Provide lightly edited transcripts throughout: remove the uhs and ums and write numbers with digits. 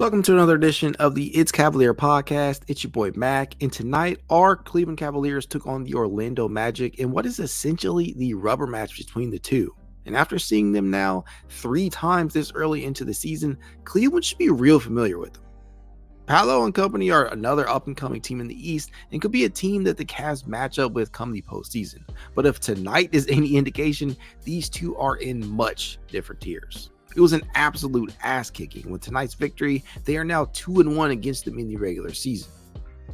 Welcome to another edition of the It's Cavalier podcast. It's your boy Mack, and tonight our Cleveland Cavaliers took on the Orlando Magic in what is essentially the rubber match between the two. And after seeing them now 3 times this early into the season, Cleveland should be real familiar with them. Paolo and company are another up-and-coming team in the East and could be a team that the Cavs match up with come the postseason. But if tonight is any indication, these two are in much different tiers. It was an absolute ass-kicking. With tonight's victory, they are now 2-1 against them in the regular season.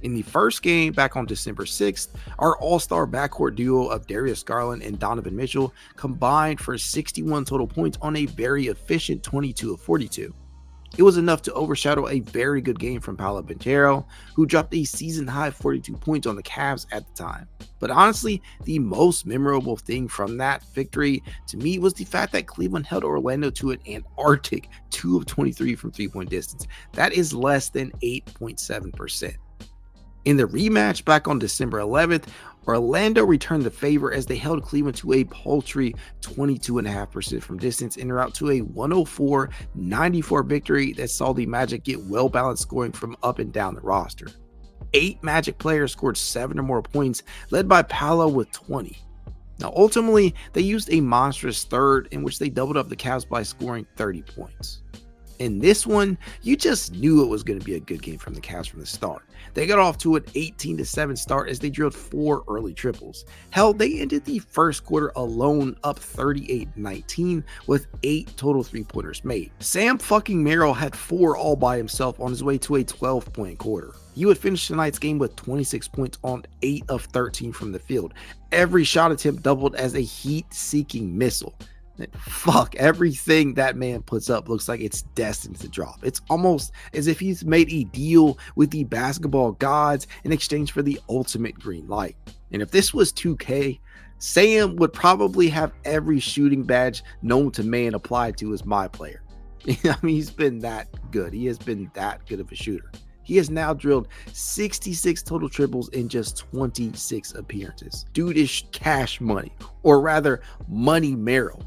In the first game back on December 6th, our all-star backcourt duo of Darius, Garland, and Donovan Mitchell combined for 61 total points on a very efficient 22 of 42. It was enough to overshadow a very good game from Paolo Banchero, who dropped a season-high 42 points on the Cavs at the time. But honestly, the most memorable thing from that victory to me was the fact that Cleveland held Orlando to an Antarctic 2 of 23 from three-point distance. That is less than 8.7%. In the rematch back on December 11th, Orlando returned the favor as they held Cleveland to a paltry 22.5% from distance en route to a 104-94 victory that saw the Magic get well-balanced scoring from up and down the roster. 8 Magic players scored 7 or more points, led by Paolo with 20. Now, ultimately, they used a monstrous third in which they doubled up the Cavs by scoring 30 points. In this one, you just knew it was going to be a good game from the Cavs from the start. They got off to an 18-7 start as they drilled 4 early triples. Hell, they ended the first quarter alone up 38-19 with 8 total three-pointers made. Sam fucking Merrill had 4 all by himself on his way to a 12-point quarter. He would finish tonight's game with 26 points on 8 of 13 from the field. Every shot attempt doubled as a heat-seeking missile. Fuck, everything that man puts up looks like it's destined to drop. It's almost as if he's made a deal with the basketball gods in exchange for the ultimate green light. And if this was 2K, Sam would probably have every shooting badge known to man applied to his my player. I mean, he's been that good. He has been that good of a shooter. He has now drilled 66 total triples in just 26 appearances. Dude is cash money, or rather, money Merrill.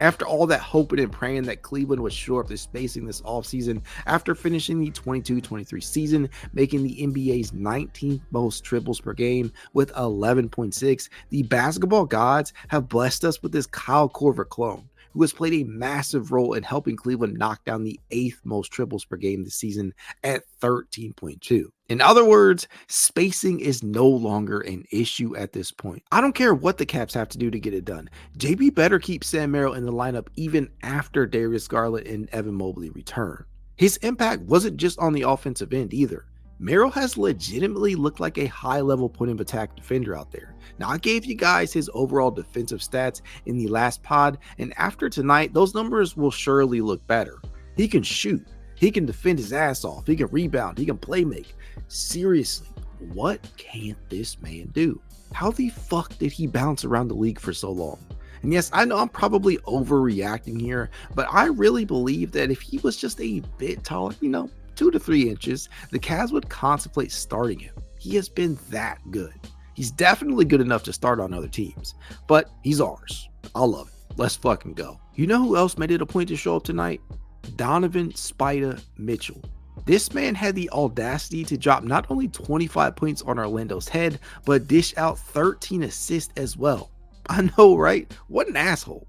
After all that hoping and praying that Cleveland would shore up the spacing this offseason, after finishing the 22-23 season, making the NBA's 19th most triples per game with 11.6, the basketball gods have blessed us with this Kyle Korver clone, who has played a massive role in helping Cleveland knock down the 8th most triples per game this season at 13.2. In other words, spacing is no longer an issue at this point. I don't care what the Caps have to do to get it done. JB better keep Sam Merrill in the lineup even after Darius, Garland, and Evan Mobley return. His impact wasn't just on the offensive end either. Merrill has legitimately looked like a high-level point of attack defender out there. Now, I gave you guys his overall defensive stats in the last pod, and after tonight, those numbers will surely look better. He can shoot. He can defend his ass off. He can rebound. He can play make. Seriously, what can't this man do? How the fuck did he bounce around the league for so long? And yes, I know I'm probably overreacting here, but I really believe that if he was just a bit taller, 2 to 3 inches, the Cavs would contemplate starting him. He has been that good. He's definitely good enough to start on other teams, but he's ours. I love it. Let's fucking go. You know who else made it a point to show up tonight? Donovan Spider Mitchell. This man had the audacity to drop not only 25 points on Orlando's head, but dish out 13 assists as well. I know, right? What an asshole.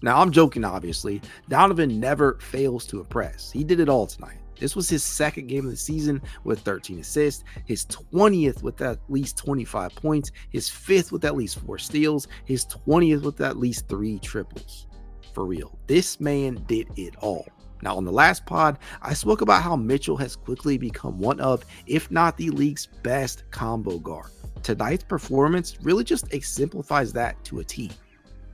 Now, I'm joking, obviously. Donovan never fails to impress. He did it all tonight. This was his second game of the season with 13 assists, his 20th with at least 25 points, his 5th with at least 4 steals, his 20th with at least 3 triples. For real, this man did it all. Now, on the last pod, I spoke about how Mitchell has quickly become one of, if not the league's best combo guard. Tonight's performance really just exemplifies that to a T.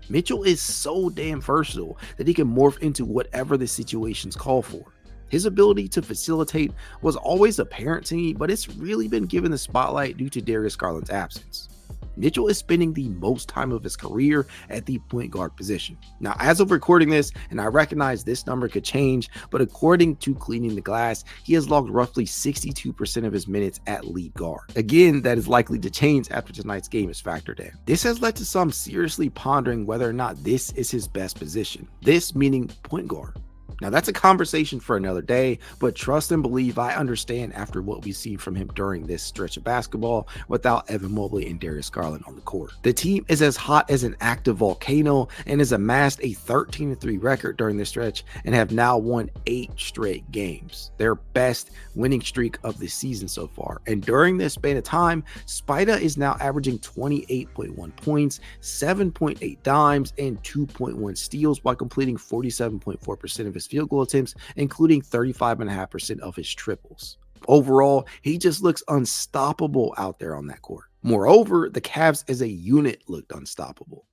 Mitchell is so damn versatile that he can morph into whatever the situations call for. His ability to facilitate was always apparent to me, but it's really been given the spotlight due to Darius Garland's absence. Mitchell is spending the most time of his career at the point guard position. Now, as of recording this, and I recognize this number could change, but according to Cleaning the Glass, he has logged roughly 62% of his minutes at lead guard. Again, that is likely to change after tonight's game is factored in. This has led to some seriously pondering whether or not this is his best position. This meaning point guard. Now, that's a conversation for another day, but trust and believe I understand after what we've seen from him during this stretch of basketball without Evan Mobley and Darius Garland on the court. The team is as hot as an active volcano and has amassed a 13-3 record during this stretch and have now won 8 straight games, their best winning streak of the season so far. And during this span of time, Spida is now averaging 28.1 points, 7.8 dimes, and 2.1 steals while completing 47.4% of his field goal attempts, including 35.5% of his triples. Overall, he just looks unstoppable out there on that court. Moreover, the Cavs as a unit looked unstoppable.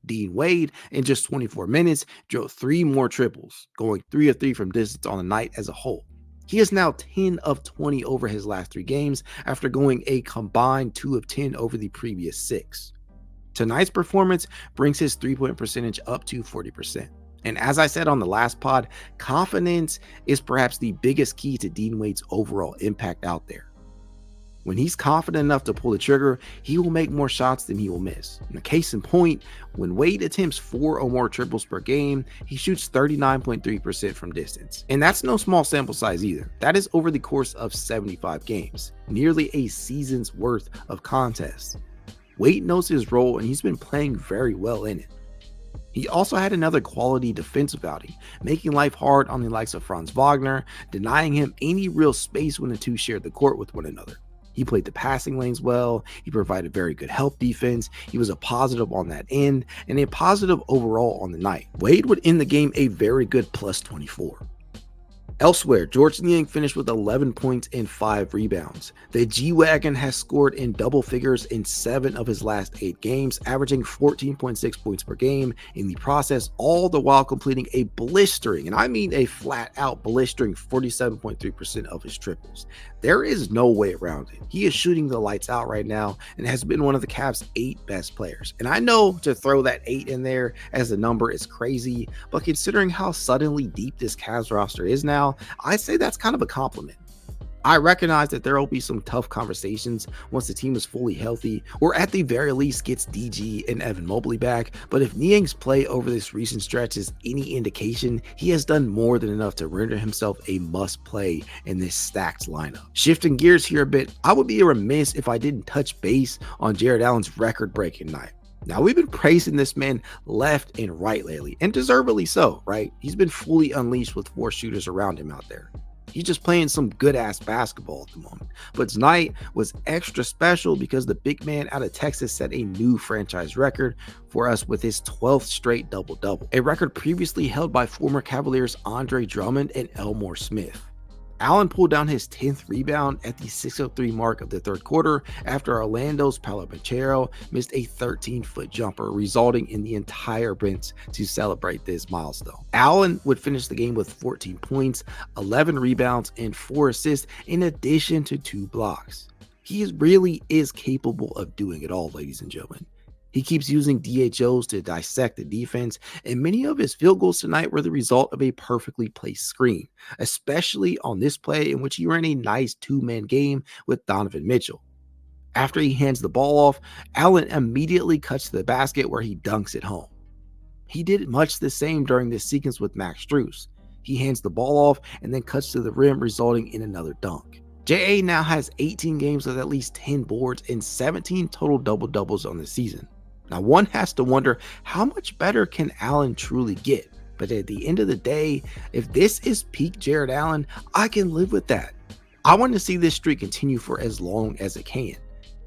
Dean Wade, in just 24 minutes, drove 3 more triples, going 3 of 3 from distance on the night as a whole. He is now 10 of 20 over his last 3 games after going a combined 2 of 10 over the previous 6. Tonight's performance brings his 3-point percentage up to 40%. And as I said on the last pod, confidence is perhaps the biggest key to Dean Wade's overall impact out there. When he's confident enough to pull the trigger, he will make more shots than he will miss. And the case in point, when Wade attempts 4 or more triples per game, he shoots 39.3% from distance. And that's no small sample size either. That is over the course of 75 games, nearly a season's worth of contests. Wade knows his role and he's been playing very well in it. He also had another quality defensive outing, making life hard on the likes of Franz Wagner, denying him any real space when the two shared the court with one another. He played the passing lanes well, he provided very good help defense, he was a positive on that end, and a positive overall on the night. Wade would end the game a very good plus 24. Elsewhere, George Niang finished with 11 points and 5 rebounds. The G-Wagon has scored in double figures in 7 of his last 8 games, averaging 14.6 points per game in the process, all the while completing a blistering, and I mean a flat-out blistering 47.3% of his triples. There is no way around it. He is shooting the lights out right now and has been one of the Cavs' 8 best players. And I know to throw that 8 in there as a number is crazy, but considering how suddenly deep this Cavs roster is now, I say that's kind of a compliment. I recognize that there will be some tough conversations once the team is fully healthy, or at the very least gets DG and Evan Mobley back, but if Niang's play over this recent stretch is any indication, he has done more than enough to render himself a must-play in this stacked lineup. Shifting gears here a bit, I would be remiss if I didn't touch base on Jarrett Allen's record-breaking night. Now, we've been praising this man left and right lately, and deservedly so, right? He's been fully unleashed with 4 shooters around him out there. He's just playing some good-ass basketball at the moment. But tonight was extra special because the big man out of Texas set a new franchise record for us with his 12th straight double-double, a record previously held by former Cavaliers Andre Drummond and Elmore Smith. Allen pulled down his 10th rebound at the 6:03 mark of the third quarter after Orlando's Paolo Banchero missed a 13-foot jumper, resulting in the entire bench to celebrate this milestone. Allen would finish the game with 14 points, 11 rebounds, and 4 assists in addition to 2 blocks. He really is capable of doing it all, ladies and gentlemen. He keeps using DHOs to dissect the defense, and many of his field goals tonight were the result of a perfectly placed screen, especially on this play in which he ran a nice 2-man game with Donovan Mitchell. After he hands the ball off, Allen immediately cuts to the basket where he dunks it home. He did much the same during this sequence with Mack Strus. He hands the ball off and then cuts to the rim, resulting in another dunk. JA now has 18 games with at least 10 boards and 17 total double-doubles on the season. Now, one has to wonder, how much better can Allen truly get? But at the end of the day, if this is peak Jarrett Allen, I can live with that. I want to see this streak continue for as long as it can.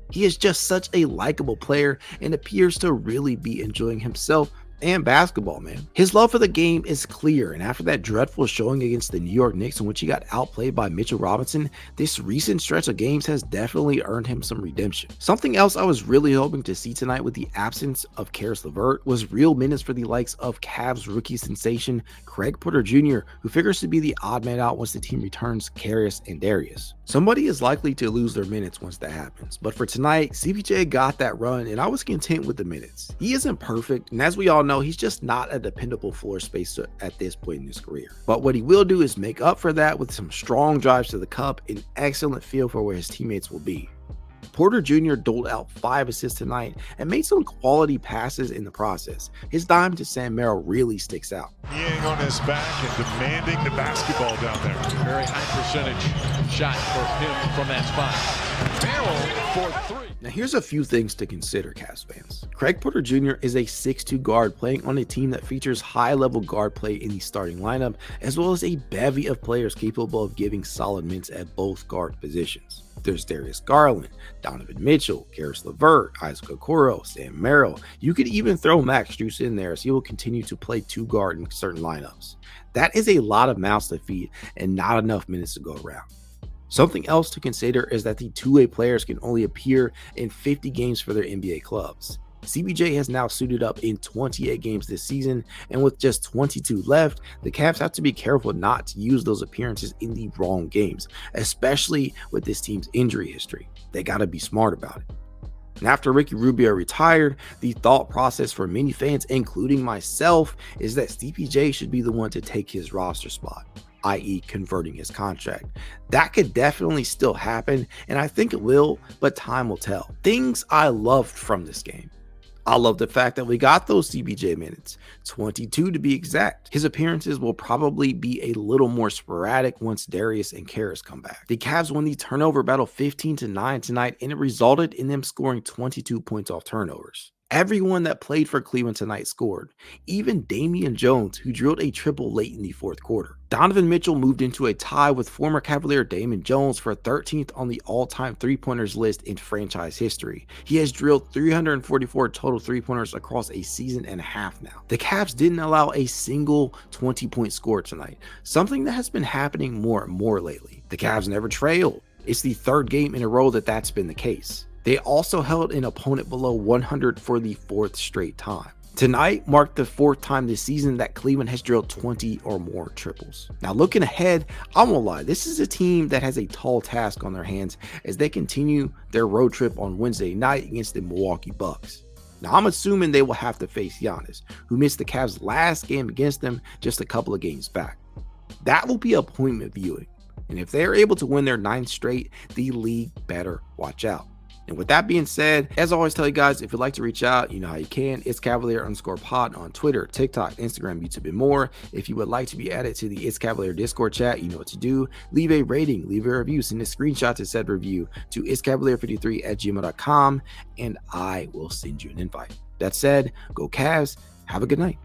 He is just such a likable player and appears to really be enjoying himself and basketball, man. His love for the game is clear, and after that dreadful showing against the New York Knicks in which he got outplayed by Mitchell Robinson, this recent stretch of games has definitely earned him some redemption. Something else I was really hoping to see tonight with the absence of Caris LeVert was real minutes for the likes of Cavs rookie sensation Craig Porter Jr., who figures to be the odd man out once the team returns Caris and Darius. Somebody is likely to lose their minutes once that happens, but for tonight, CPJ got that run and I was content with the minutes. He isn't perfect, and as we all know, he's just not a dependable floor spacer at this point in his career. But what he will do is make up for that with some strong drives to the cup and excellent feel for where his teammates will be. Porter Jr. doled out 5 assists tonight and made some quality passes in the process. His dime to Sam Merrill really sticks out. Being on his back and demanding the basketball down there. Very high percentage shot for him from that spot. Merrill for 3. Now here's a few things to consider, Cavs fans. Craig Porter Jr. is a 6'2 guard playing on a team that features high-level guard play in the starting lineup, as well as a bevy of players capable of giving solid minutes at both guard positions. There's Darius Garland, Donovan Mitchell, Caris LeVert, Isaac Okoro, Sam Merrill. You could even throw Mack Strus in there, as he will continue to play 2 guard in certain lineups. That is a lot of mouths to feed and not enough minutes to go around. Something else to consider is that the two-way players can only appear in 50 games for their NBA clubs. CPJ has now suited up in 28 games this season, and with just 22 left, the Cavs have to be careful not to use those appearances in the wrong games, especially with this team's injury history. They got to be smart about it. And after Ricky Rubio retired, the thought process for many fans, including myself, is that CPJ should be the one to take his roster spot, i.e. converting his contract. That could definitely still happen, and I think it will, but time will tell. Things I loved from this game. I love the fact that we got those CPJ minutes, 22 to be exact. His appearances will probably be a little more sporadic once Darius and Caris come back. The Cavs won the turnover battle 15-9 tonight, and it resulted in them scoring 22 points off turnovers. Everyone that played for Cleveland tonight scored, even Damian Jones, who drilled a triple late in the fourth quarter. Donovan Mitchell moved into a tie with former Cavalier Damian Jones for 13th on the all-time three-pointers list in franchise history. He has drilled 344 total three-pointers across a season and a half now. The Cavs didn't allow a single 20-point score tonight, something that has been happening more and more lately. The Cavs never trailed. It's the third game in a row that's been the case. They also held an opponent below 100 for the 4th straight time. Tonight marked the 4th time this season that Cleveland has drilled 20 or more triples. Now looking ahead, I won't lie, this is a team that has a tall task on their hands as they continue their road trip on Wednesday night against the Milwaukee Bucks. Now I'm assuming they will have to face Giannis, who missed the Cavs' last game against them just a couple of games back. That will be appointment viewing, and if they are able to win their 9th straight, the league better watch out. And with that being said, as I always tell you guys, if you'd like to reach out, you know how you can. It's Cavalier_pod on Twitter, TikTok, Instagram, YouTube, and more. If you would like to be added to the It's Cavalier Discord chat, you know what to do. Leave a rating, leave a review, send a screenshot to said review to itscavalier53@gmail.com, and I will send you an invite. That said, go Cavs. Have a good night.